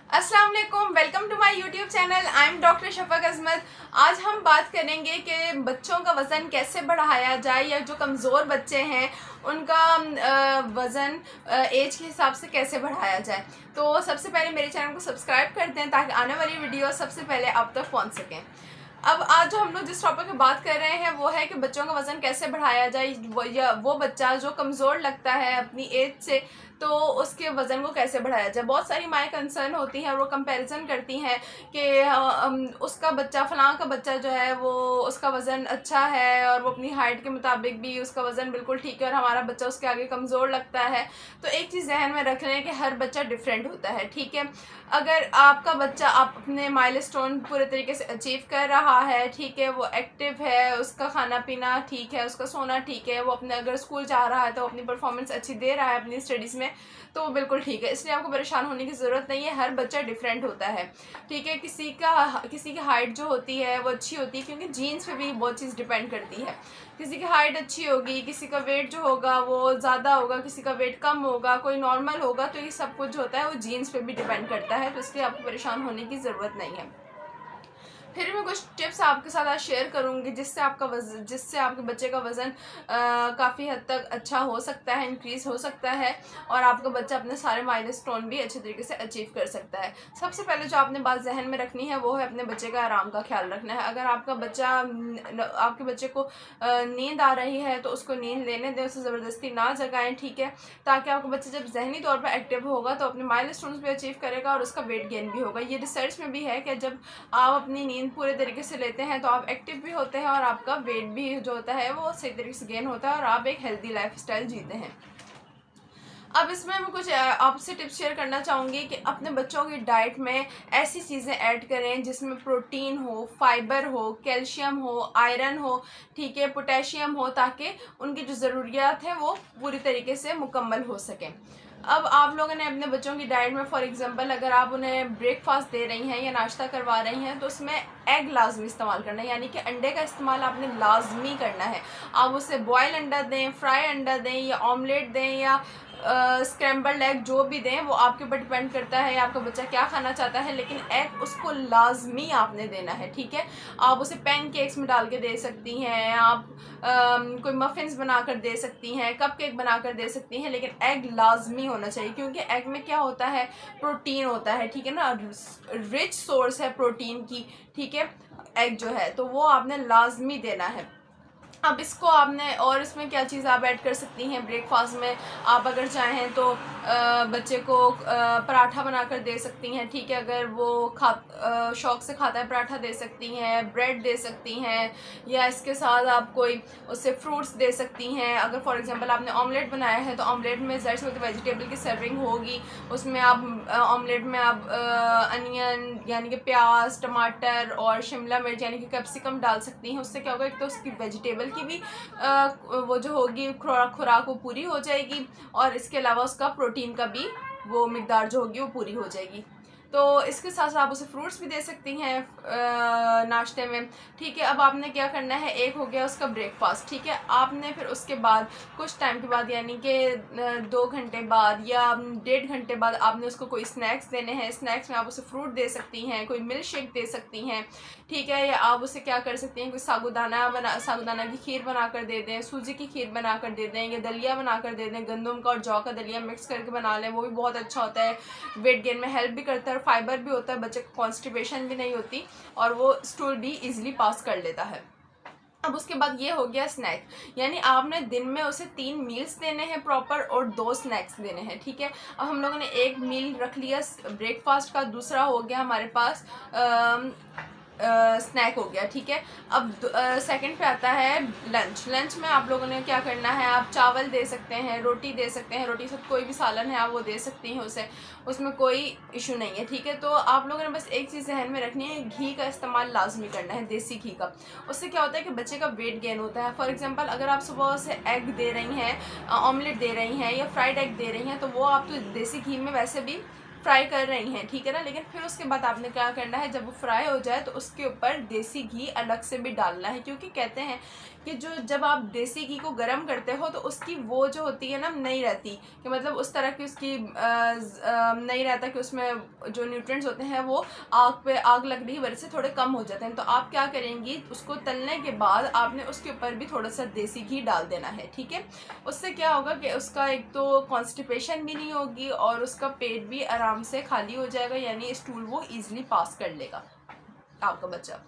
अस्सलाम वालेकुम, welcome to my YouTube channel. I am doctor Shafaq Azmat. आज हम बात करेंगे कि बच्चों का वज़न कैसे बढ़ाया जाए या जो कमज़ोर बच्चे हैं उनका वज़न एज के हिसाब से कैसे बढ़ाया जाए। तो सबसे पहले मेरे चैनल को सब्सक्राइब कर दें ताकि आने वाली वीडियो सबसे पहले आप तक पहुंच सकें। अब आज जो हम लोग जिस टॉपिक पे बात कर रहे हैं वो है कि बच्चों का वज़न कैसे बढ़ाया जाए, वो बच्चा जो कमज़ोर लगता है अपनी एज से तो उसके वज़न को कैसे बढ़ाया जाए। बहुत सारी माएँ कंसर्न होती हैं और वो कंपैरिजन करती हैं कि उसका बच्चा फ़लाँ का बच्चा जो है वो उसका वज़न अच्छा है और वो अपनी हाइट के मुताबिक भी उसका वज़न बिल्कुल ठीक है और हमारा बच्चा उसके आगे कमज़ोर लगता है। तो एक चीज़ ज़हन में रख लें कि हर बच्चा डिफरेंट होता है, ठीक है। अगर आपका बच्चा आप अपने माइलस्टोन पूरे तरीके से अचीव कर रहा है, ठीक है, वो एक्टिव है, उसका खाना पीना ठीक है, उसका सोना ठीक है, वो अपने अगर स्कूल जा रहा है तो अपनी परफॉर्मेंस अच्छी दे रहा है अपनी स्टडीज़ में, तो वो बिल्कुल ठीक है। इसलिए आपको परेशान होने की ज़रूरत नहीं है। हर बच्चा डिफरेंट होता है, ठीक है। किसी की हाइट जो होती है वो अच्छी होती है क्योंकि जीन्स पे भी बहुत चीज़ डिपेंड करती है। किसी की हाइट अच्छी होगी, किसी का वेट जो होगा वो ज़्यादा होगा, किसी का वेट कम होगा, कोई नॉर्मल होगा। तो ये सब कुछ जो होता है वो जीन्स पे भी डिपेंड करता है, तो इसलिए आपको परेशान होने की ज़रूरत नहीं है। फिर मैं कुछ टिप्स आपके साथ आज शेयर करूंगी जिससे आपके बच्चे का वज़न काफ़ी हद तक अच्छा हो सकता है, इंक्रीज़ हो सकता है और आपका बच्चा अपने सारे माइलस्टोन भी अच्छे तरीके से अचीव कर सकता है। सबसे पहले जो आपने बात जहन में रखनी है वो है अपने बच्चे का आराम का ख्याल रखना है। अगर आपके बच्चे को नींद आ रही है तो उसको नींद लेने दें, उसे ज़बरदस्ती ना जगाएं, ठीक है, ताकि आपका बच्चा जब जहनी तौर पर एक्टिव होगा तो अपने माइलस्टोन्स भी अचीव करेगा और उसका वेट गेन भी होगा। ये रिसर्च में भी है कि जब आप अपनी नींद पूरे तरीके से लेते हैं तो आप एक्टिव भी होते हैं और आपका वेट भी जो होता है वो सही तरीके से गेन होता है और आप एक हेल्दी लाइफस्टाइल जीते हैं। अब इसमें मैं कुछ आपसे टिप्स शेयर करना चाहूँगी कि अपने बच्चों की डाइट में ऐसी चीज़ें ऐड करें जिसमें प्रोटीन हो, फाइबर हो, कैल्शियम हो, आयरन हो, ठीक है, पोटेशियम हो, ताकि उनकी जो ज़रूरियात है वो पूरी तरीके से मुकम्मल हो सकें। अब आप लोगों ने अपने बच्चों की डाइट में फॉर एग्जांपल अगर आप उन्हें ब्रेकफास्ट दे रही हैं या नाश्ता करवा रही हैं तो उसमें एग लाजमी इस्तेमाल करना है, यानी कि अंडे का इस्तेमाल आपने लाजमी करना है। आप उसे बॉयल अंडा दें, फ्राई अंडा दें या ऑमलेट दें या स्क्रैम्बल्ड एग जो भी दें, वो आपके ऊपर डिपेंड करता है आपका बच्चा क्या खाना चाहता है, लेकिन एग उसको लाजमी आपने देना है, ठीक है। आप उसे पैनकेक्स में डाल के दे सकती हैं, आप कोई मफ़िन्स बनाकर दे सकती हैं, कपकेक बनाकर दे सकती हैं, लेकिन एग लाजमी होना चाहिए क्योंकि एग में क्या होता है, प्रोटीन होता है, ठीक है ना, रिच सोर्स है प्रोटीन की, ठीक है, एग जो है, तो वो आपने लाजमी देना है। अब इसको आपने और इसमें क्या चीज़ आप ऐड कर सकती हैं ब्रेकफास्ट में, आप अगर चाहें तो बच्चे को पराठा बनाकर दे सकती हैं, ठीक है, अगर वो शौक़ से खाता है पराठा दे सकती हैं, ब्रेड दे सकती हैं या इसके साथ आप कोई उससे फ्रूट्स दे सकती हैं। अगर फॉर एग्जांपल आपने ऑमलेट बनाया है तो ऑमलेट में ज़ाहिर सी बात है वेजिटेबल की सर्विंग होगी, उसमें आप ऑमलेट में आप अनियन यानी कि प्याज, टमाटर और शिमला मिर्च यानी कि कैप्सिकम डाल सकती हैं। उससे क्या होगा, एक तो उसकी वेजिटेबल की भी वो जो होगी खुराक वो पूरी हो जाएगी और इसके अलावा उसका प्रोटीन का भी वो मिकदार जो होगी वो पूरी हो जाएगी। तो इसके साथ साथ आप उसे फ्रूट्स भी दे सकती हैं नाश्ते में, ठीक है। अब आपने क्या करना है, एक हो गया उसका ब्रेकफास्ट, ठीक है। आपने फिर उसके बाद कुछ टाइम के बाद यानी कि 2 घंटे बाद या 1.5 घंटे बाद आपने उसको कोई स्नैक्स देने हैं। स्नैक्स में आप उसे फ्रूट दे सकती हैं, कोई मिल्क शेक दे सकती हैं, ठीक है, या आप उसे क्या कर सकती हैं, कोई साबूदाना की खीर बना कर दे दें, सूजी की खीर बना कर दे दें या दलिया बना कर दे दें, गंदम का और जौ का दलिया मिक्स करके बना लें, वो भी बहुत अच्छा होता है, वेट गेन में हेल्प भी करता है, फाइबर भी होता है, बच्चे को कॉन्स्टिपेशन भी नहीं होती और वो स्टूल भी इजीली पास कर लेता है। अब उसके बाद ये हो गया स्नैक, यानी आपने दिन में उसे 3 मील्स देने हैं प्रॉपर और 2 स्नैक्स देने हैं, ठीक है। अब हम लोगों ने एक मील रख लिया ब्रेकफास्ट का, दूसरा हो गया हमारे पास स्नैक हो गया, ठीक है। अब सेकंड पे आता है लंच। लंच में आप लोगों ने क्या करना है, आप चावल दे सकते हैं, रोटी दे सकते हैं, रोटी के साथ कोई भी सालन है आप वो दे सकती हैं उसे, उसमें कोई इशू नहीं है, ठीक है। तो आप लोगों ने बस एक चीज़ ज़हन में रखनी है, घी का इस्तेमाल लाजमी करना है, देसी घी का। उससे क्या होता है कि बच्चे का वेट गेन होता है। फॉर एग्जांपल अगर आप सुबह उसे एग दे रही हैं, ऑमलेट दे रही हैं या फ्राइड एग दे रही हैं, तो वो आप तो देसी घी में वैसे भी फ्राई कर रही हैं, ठीक है ना। लेकिन फिर उसके बाद आपने क्या करना है, जब वो फ्राई हो जाए तो उसके ऊपर देसी घी अलग से भी डालना है, क्योंकि कहते हैं कि जब आप देसी घी को गर्म करते हो तो उसकी वो जो होती है ना नहीं रहती, कि मतलब उस तरह की उसकी नहीं रहता कि उसमें जो न्यूट्रिएंट्स होते हैं वो आग लगने की वजह से थोड़े कम हो जाते हैं। तो आप क्या करेंगी, उसको तलने के बाद आपने उसके ऊपर भी थोड़ा सा देसी घी डाल देना है, ठीक है। उससे क्या होगा कि उसका एक तो कॉन्स्टिपेशन भी नहीं होगी और उसका पेट भी आराम से खाली हो जाएगा, यानी स्टूल वो ईजिली पास कर लेगा आपका बच्चा।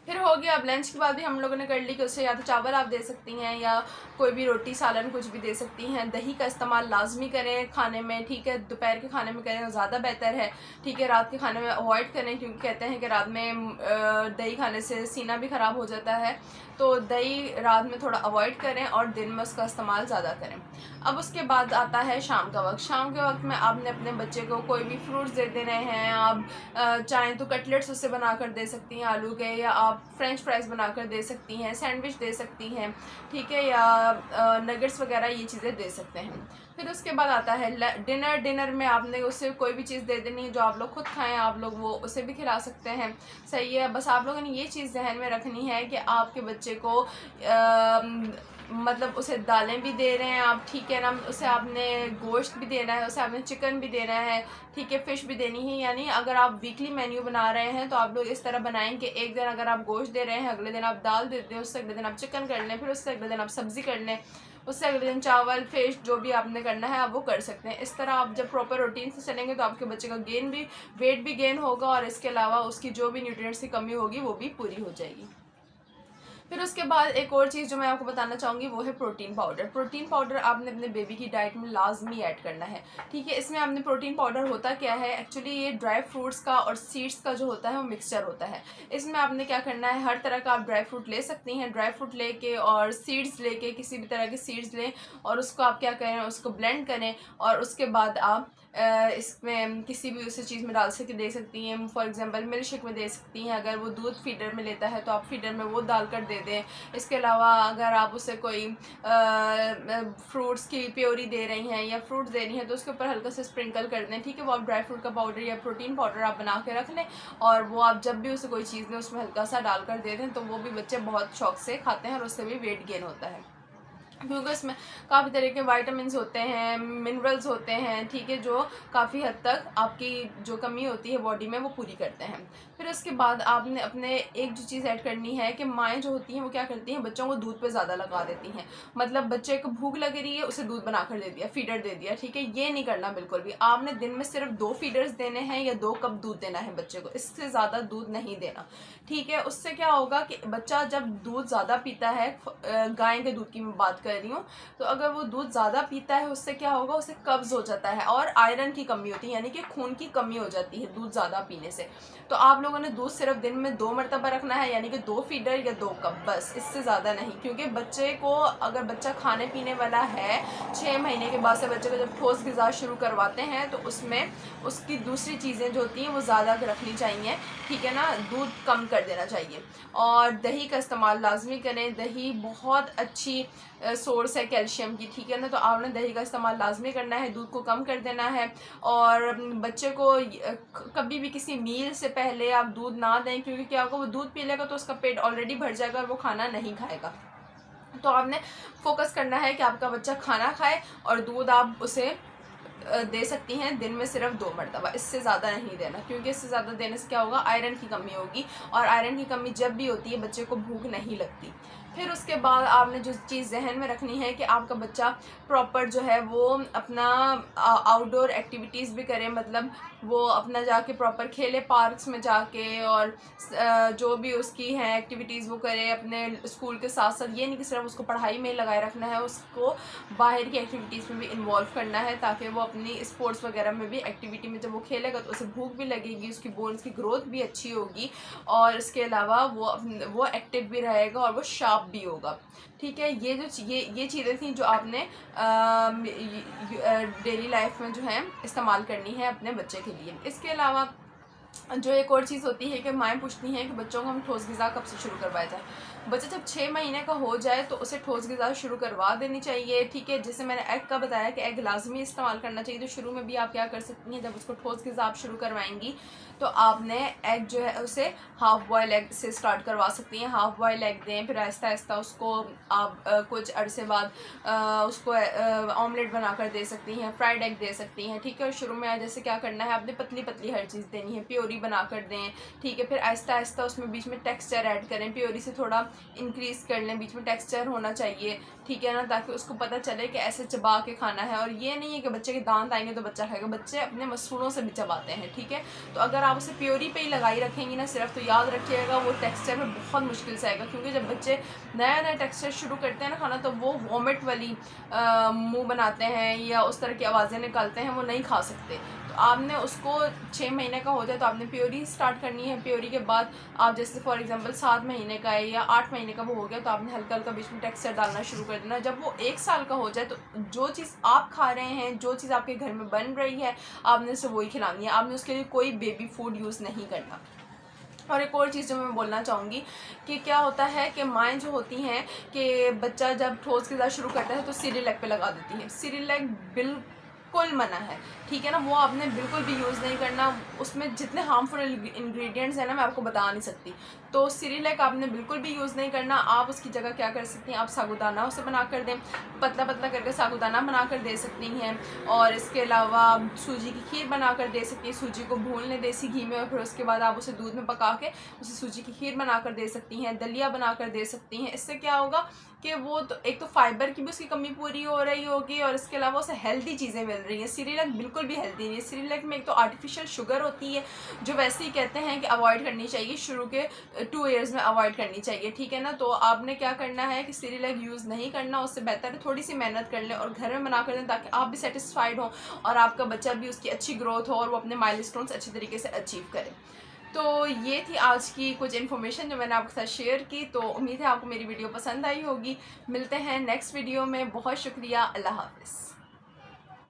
फिर हो गया। अब लंच की बात भी हम लोगों ने कर ली कि उससे या तो चावल आप दे सकती हैं या कोई भी रोटी सालन कुछ भी दे सकती हैं। दही का इस्तेमाल लाजमी करें खाने में, ठीक है। दोपहर के खाने में करें तो ज़्यादा बेहतर है, ठीक है। रात के खाने में अवॉइड करें, क्योंकि कहते हैं कि रात में दही खाने से सीना भी ख़राब हो जाता है, तो दही रात में थोड़ा अवॉइड करें और दिन में उसका इस्तेमाल ज़्यादा करें। अब उसके बाद आता है शाम का वक्त। शाम के वक्त में आपने अपने बच्चे को कोई भी फ्रूट्स दे देने हैं। आप चाहें तो कटलेट्स उससे बनाकर दे सकती हैं आलू के, या आप फ्रेंच फ्राइज़ बनाकर दे सकती हैं, सैंडविच दे सकती हैं, ठीक है, या नगेट्स वगैरह ये चीज़ें दे सकते हैं। फिर उसके बाद आता है डिनर में आपने उसे कोई भी चीज़ दे देनी है जो आप लोग खुद खाएं, आप लोग वो उसे भी खिला सकते हैं, सही है। बस आप लोगों ने ये चीज़ जहन में रखनी है कि आपके बच्चे को मतलब उसे दालें भी दे रहे हैं आप, ठीक है ना, उसे आपने गोश्त भी देना है, उसे आपने चिकन भी देना है, ठीक है, फ़िश भी देनी है। यानी अगर आप वीकली मेन्यू बना रहे हैं तो आप लोग इस तरह बनाएं कि एक दिन अगर आप गोश्त दे रहे हैं, अगले दिन आप दाल देते हैं, उससे अगले दिन आप चिकन कर लें, फिर उससे अगले दिन आप सब्ज़ी कर लें, उससे अगले दिन चावल फ़िश जो भी आपने करना है आप वो कर सकते हैं। इस तरह आप जब प्रॉपर रूटीन से चलेंगे तो आपके बच्चे का वेट भी गेन होगा और इसके अलावा उसकी जो भी न्यूट्रिएंट्स की कमी होगी वो भी पूरी हो जाएगी। फिर उसके बाद एक और चीज़ जो मैं आपको बताना चाहूँगी वो है प्रोटीन पाउडर। प्रोटीन पाउडर आपने अपने बेबी की डाइट में लाजमी ऐड करना है, ठीक है। इसमें आपने प्रोटीन पाउडर होता क्या है, एक्चुअली ये ड्राई फ्रूट्स का और सीड्स का जो होता है वो मिक्सचर होता है। इसमें आपने क्या करना है, हर तरह का आप ड्राई फ्रूट ले सकती हैं, ड्राई फ्रूट लेके और सीड्स लेके, किसी भी तरह के सीड्स लें और उसको आप क्या करें, उसको ब्लेंड करें और उसके बाद आप इसमें किसी भी उसे चीज़ में डाल के दे सकती हैं। फॉर एग्जांपल मिल्क शेक में दे सकती हैं, अगर वो दूध फीडर में लेता है तो आप फीडर में वो डालकर दे दें। इसके अलावा अगर आप उसे कोई फ्रूट्स की प्योरी दे रही हैं या फ्रूट्स दे रही हैं तो उसके ऊपर हल्का सा स्प्रिंकल कर दें, ठीक है। वो आप ड्राई फ्रूट का पाउडर या प्रोटीन पाउडर आप बना के रख लें और वो आप जब भी उसे कोई चीज़ में उसमें हल्का सा डालकर दे दें तो वो भी बच्चे बहुत शौक से खाते हैं और उससे भी वेट गेन होता है, क्योंकि इसमें काफ़ी तरह के वाइटामिन्स होते हैं, मिनरल्स होते हैं, ठीक है, जो काफ़ी हद तक आपकी जो कमी होती है बॉडी में वो पूरी करते हैं। फिर उसके बाद आपने अपने एक जो चीज़ ऐड करनी है कि माएँ जो होती हैं वो क्या करती हैं, बच्चों को दूध पे ज़्यादा लगा देती हैं। मतलब बच्चे को भूख लग रही है, उसे दूध बना कर दे दिया, फीडर दे दिया, ठीक है। ये नहीं करना बिल्कुल भी। आपने दिन में सिर्फ 2 फीडर्स देने हैं या 2 कप दूध देना है बच्चे को, इससे ज़्यादा दूध नहीं देना, ठीक है। उससे क्या होगा कि बच्चा जब दूध ज़्यादा पीता है, गाय के दूध की मैं बात कर रही हूँ, तो अगर वो दूध ज़्यादा पीता है उससे क्या होगा, उसे कब्ज़ हो जाता है और आयरन की कमी होती है, यानी कि खून की कमी हो जाती है दूध ज़्यादा पीने से। तो आप लोगों ने दूध सिर्फ दिन में 2 मरतबा रखना है, यानी कि 2 फीडर या 2 कप, बस, इससे ज़्यादा नहीं। क्योंकि बच्चे को, अगर बच्चा खाने पीने वाला है, 6 महीने के बाद से बच्चे को जब ठोस ग़िज़ा शुरू करवाते हैं तो उसमें उसकी दूसरी चीज़ें जो होती हैं वो ज़्यादा रखनी चाहिए, ठीक है ना, दूध कम कर देना चाहिए। और दही का इस्तेमाल लाजमी करें, दही बहुत अच्छी सोर्स है कैल्शियम की, ठीक है ना। तो आपने दही का इस्तेमाल लाजमी करना है, दूध को कम कर देना है। और बच्चे को कभी भी किसी मील से पहले आप दूध ना दें, क्योंकि क्या होगा, वो दूध पी लेगा तो उसका पेट ऑलरेडी भर जाएगा और वो खाना नहीं खाएगा। तो आपने फोकस करना है कि आपका बच्चा खाना खाए और दूध आप उसे दे सकती हैं दिन में सिर्फ 2 मरतबा, इससे ज़्यादा नहीं देना, क्योंकि इससे ज़्यादा देने से क्या होगा, आयरन की कमी होगी और आयरन की कमी जब भी होती है बच्चे को भूख नहीं लगती। फिर उसके बाद आपने जो चीज़ जहन में रखनी है कि आपका बच्चा प्रॉपर जो है वो अपना आउटडोर एक्टिविटीज़ भी करे, मतलब वो अपना जाके प्रॉपर खेले पार्क्स में जाके, और जो भी उसकी हैं एक्टिविटीज़ वो करे अपने स्कूल के साथ साथ। ये नहीं कि सिर्फ उसको पढ़ाई में लगाए रखना है, उसको बाहर की एक्टिविटीज़ में भी इन्वॉल्व करना है, ताकि वो अपनी स्पोर्ट्स वगैरह में भी एक्टिविटी में जब वो खेलेगा तो उसे भूख भी लगेगी, उसकी बोन्स की ग्रोथ भी अच्छी होगी और इसके अलावा वो एक्टिव भी रहेगा और वो शार्प भी होगा, ठीक है। ये चीज़ें थी जो आपने डेली लाइफ में जो है इस्तेमाल करनी है अपने बच्चे के लिए। इसके अलावा जो एक और चीज़ होती है कि माएँ पूछती हैं कि बच्चों को हम ठोस ग़िज़ा कब से शुरू करवाया जाए। बच्चा जब 6 महीने का हो जाए तो उसे ठोस ग़िज़ा शुरू करवा देनी चाहिए, ठीक है। जैसे मैंने एग का बताया कि एग लाजमी इस्तेमाल करना चाहिए, तो शुरू में भी आप क्या कर सकती हैं, जब उसको ठोस ग़िज़ा आप शुरू करवाएंगी तो आपने एग जो है उसे हाफ़ बॉयल एग से स्टार्ट करवा सकती हैं। हाफ़ बॉयल एग दें, फिर आहिस्ता आहिस्ता उसको आप कुछ अरसे बाद उसको ऑमलेट बनाकर दे सकती हैं, फ्राइड एग दे सकती हैं, ठीक है। और शुरू में जैसे क्या करना है, आपने पतली पतली हर चीज़ देनी है, प्योरी बना कर दें, ठीक है। फिर आहिस्ता आहिस्ता उसमें बीच में टेक्सचर ऐड करें, प्योरी से थोड़ा इंक्रीज़ कर लें, बीच में टेक्सचर होना चाहिए, ठीक है ना, ताकि उसको पता चले कि ऐसे चबा के खाना है। और ये नहीं है कि बच्चे के दांत आएंगे तो बच्चा खाएगा, बच्चे अपने मसूड़ों से भी चबाते हैं, ठीक है। तो अगर आप उसे प्योरी पे ही लगाई रखेंगी ना सिर्फ, तो याद रखिएगा वो टेक्सचर में बहुत मुश्किल से आएगा, क्योंकि जब बच्चे नया नया टेक्सचर शुरू करते हैं ना खाना, तो वो वॉमिट वाली मुंह बनाते हैं या उस तरह की आवाज़ें निकालते हैं, वो नहीं खा सकते। तो आपने उसको 6 महीने का हो जाए तो आपने प्योरी स्टार्ट करनी है। प्योरी के बाद आप जैसे फॉर एग्जांपल 7 महीने का है या 8 महीने का वो हो गया, तो आपने हल्का हल्का बीच में टेक्सचर डालना शुरू कर देना। जब वो 1 साल का हो जाए तो जो चीज़ आप खा रहे हैं, जो चीज़ आपके घर में बन रही है, आपने उसे वही खिलानी है, आपने उसके लिए कोई बेबी फूड यूज़ नहीं करना। और एक और चीज़ जो मैं बोलना चाहूँगी कि क्या होता है कि माएँ जो होती हैं कि बच्चा जब ठोस ग़िज़ा शुरू करता है तो सिरिलैक पे लगा देती हैं। सिरिलैक बिल्कुल मना है, ठीक है ना, वो आपने बिल्कुल भी यूज़ नहीं करना। उसमें जितने हार्मफुल इंग्रेडिएंट्स हैं ना, मैं आपको बता नहीं सकती। तो सिरिलैक आपने बिल्कुल भी यूज़ नहीं करना। आप उसकी जगह क्या कर सकती हैं, आप साबूदाना उसे बना कर दें, पतला पतला करके साबूदाना बना कर दे सकती हैं। और इसके अलावा सूजी की खीर बना कर दे सकती हैं। सूजी को भून लें देसी घी में और फिर उसके बाद आप उसे दूध में पका के उसे सूजी की खीर बना कर दे सकती हैं, दलिया बना कर दे सकती हैं। इससे क्या होगा कि वो तो एक तो फाइबर की भी उसकी कमी पूरी हो रही होगी और इसके अलावा उसे हेल्दी चीज़ें मिल रही हैं। सिरिलैक बिल्कुल भी हेल्दी नहीं है। सिरिलैक में एक तो आर्टिफिशियल शुगर होती है, जो वैसे ही कहते हैं कि अवॉइड करनी चाहिए, शुरू के 2 ईयर्स में अवॉइड करनी चाहिए, ठीक है ना। तो आपने क्या करना है कि सिरिलैक यूज़ नहीं करना, उससे बेहतर है थोड़ी सी मेहनत कर लें और घर में बना कर दें, ताकि आप भी सेटिस्फाइड हों और आपका बच्चा भी उसकी अच्छी ग्रोथ हो और वो अपने माइलस्टोन्स अच्छी तरीके से अचीव करे। तो ये थी आज की कुछ इन्फॉर्मेशन जो मैंने आपके साथ शेयर की। तो उम्मीद है आपको मेरी वीडियो पसंद आई होगी। मिलते हैं नेक्स्ट वीडियो में। बहुत शुक्रिया। अल्लाह हाफ़िज़।